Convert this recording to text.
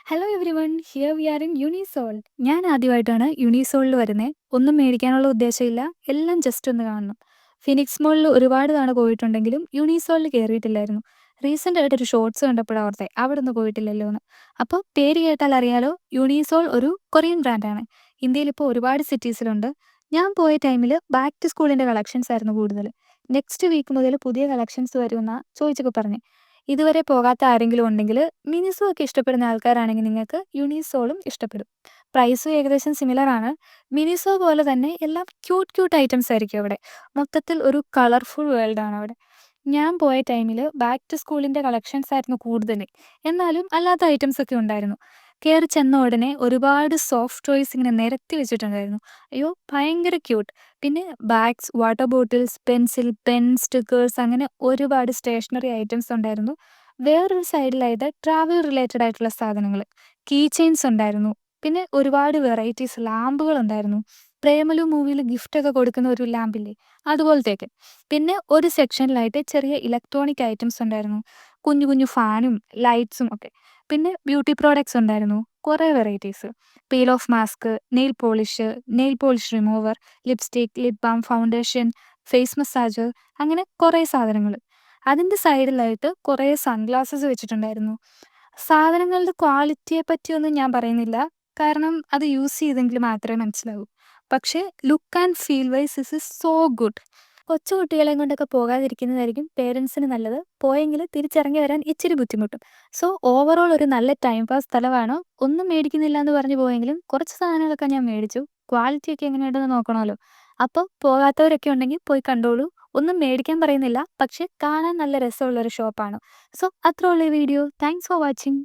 Hello everyone, here we are in Unisole. ഞാൻ ആദ്യമായിട്ടാണ് യൂണിസോളിൽ വരുന്നത്. ഒന്നും മേടിക്കാനുള്ള ഉദ്ദേശമില്ല, എല്ലാം ജസ്റ്റ് ഒന്ന് കാണണം. ഫിനിക്സ് മോളിൽ ഒരുപാട് തവണ പോയിട്ടുണ്ടെങ്കിലും യൂണിസോളിൽ കയറിയിട്ടില്ലായിരുന്നു. റീസെൻ്റ് ആയിട്ട് ഒരു ഷോർട്സ് കണ്ടപ്പോഴാണ് ഓർത്തെ അവിടെ ഒന്ന് പോയിട്ടില്ലല്ലോ എന്ന്. അപ്പോൾ പേര് കേട്ടാൽ അറിയാലോ, യൂണിസോൾ ഒരു കൊറിയൻ ബ്രാൻഡാണ്. ഇന്ത്യയിൽ ഇപ്പോൾ ഒരുപാട് സിറ്റീസിലുണ്ട്. ഞാൻ പോയ ടൈമിൽ ബാക്ക് ടു സ്കൂളിൻ്റെ കളക്ഷൻസ് ആയിരുന്നു കൂടുതൽ. നെക്സ്റ്റ് വീക്ക് മുതൽ പുതിയ കളക്ഷൻസ് വരുമെന്നാണ് ചോദിച്ചപ്പോൾ പറഞ്ഞു. ഇതുവരെ പോകാത്ത ആരെങ്കിലും ഉണ്ടെങ്കിൽ മിനിസോ ഒക്കെ ഇഷ്ടപ്പെടുന്ന ആൾക്കാരാണെങ്കിൽ നിങ്ങൾക്ക് യൂണിസോളും ഇഷ്ടപ്പെടും. പ്രൈസും ഏകദേശം സിമിലർ ആണ്. മിനിസോ പോലെ തന്നെ എല്ലാം ക്യൂട്ട് ക്യൂട്ട് ഐറ്റംസ് ആയിരിക്കും അവിടെ. മൊത്തത്തിൽ ഒരു കളർഫുൾ വേൾഡാണ് അവിടെ. ഞാൻ പോയ ടൈമിൽ ബാക്ക് ടു സ്കൂളിൻ്റെ കളക്ഷൻസ് ആയിരുന്നു കൂടുതൽ. എന്നാലും അല്ലാത്ത ഐറ്റംസ് ഒക്കെ ഉണ്ടായിരുന്നു. കയറി ചെന്ന ഉടനെ ഒരുപാട് സോഫ്റ്റ് ടോയ്സ് ഇങ്ങനെ നിരത്തി വെച്ചിട്ടുണ്ടായിരുന്നു. അയ്യോ ഭയങ്കര ക്യൂട്ട്. പിന്നെ bags, water bottles, pencil, pen, stickers അങ്ങനെ ഒരുപാട് സ്റ്റേഷനറി ഐറ്റംസ് ഉണ്ടായിരുന്നു. വേറൊരു സൈഡിലായിട്ട് ട്രാവൽ റിലേറ്റഡ് ആയിട്ടുള്ള സാധനങ്ങൾ, കീ ചെയിൻസ് ഉണ്ടായിരുന്നു. പിന്നെ ഒരുപാട് വെറൈറ്റീസ് ലാമ്പുകൾ ഉണ്ടായിരുന്നു. പ്രേമലു മൂവിയിൽ ഗിഫ്റ്റൊക്കെ കൊടുക്കുന്ന ഒരു ലാമ്പില്ലേ, അതുപോലത്തെയൊക്കെ. പിന്നെ ഒരു സെക്ഷനിലായിട്ട് ചെറിയ ഇലക്ട്രോണിക് ഐറ്റംസ് ഉണ്ടായിരുന്നു. കുഞ്ഞു കുഞ്ഞു ഫാനും ലൈറ്റ്സും ഒക്കെ. പിന്നെ ബ്യൂട്ടി പ്രോഡക്ട്സ് ഉണ്ടായിരുന്നു, കുറേ varieties. Peel off mask, nail polish remover, lipstick, lip balm, foundation, face massager, അങ്ങനെ കുറേ സാധനങ്ങൾ. അതിൻ്റെ സൈഡിലായിട്ട് കുറേ സൺഗ്ലാസസ് വെച്ചിട്ടുണ്ടായിരുന്നു. സാധനങ്ങളുടെ ക്വാളിറ്റിയെ പറ്റിയൊന്നും ഞാൻ പറയുന്നില്ല, കാരണം അത് യൂസ് ചെയ്തെങ്കിൽ മാത്രമേ മനസ്സിലാവൂ. പക്ഷേ look and feel wise this is so good. കൊച്ചു കുട്ടികളെയും കൊണ്ടൊക്കെ പോകാതിരിക്കുന്നതായിരിക്കും പേരൻസിന് നല്ലത്. പോയെങ്കിൽ തിരിച്ചിറങ്ങി വരാൻ ഇച്ചിരി ബുദ്ധിമുട്ടും. സോ ഓവറോൾ ഒരു നല്ല ടൈം പാസ് സ്ഥലമാണ്. ഒന്നും മേടിക്കുന്നില്ല എന്ന് പറഞ്ഞ് പോയെങ്കിലും കുറച്ച് സാധനങ്ങളൊക്കെ ഞാൻ മേടിച്ചു. ക്വാളിറ്റിയൊക്കെ എങ്ങനെയുണ്ടെന്ന് നോക്കണമല്ലോ. അപ്പോൾ പോകാത്തവരൊക്കെ ഉണ്ടെങ്കിൽ പോയി കണ്ടോളൂ. ഒന്നും മേടിക്കാൻ പറയുന്നില്ല, പക്ഷേ കാണാൻ നല്ല രസമുള്ളൊരു ഷോപ്പാണ്. സോ അത്രേ ഉള്ളൂ ഈ വീഡിയോ. Thanks for watching.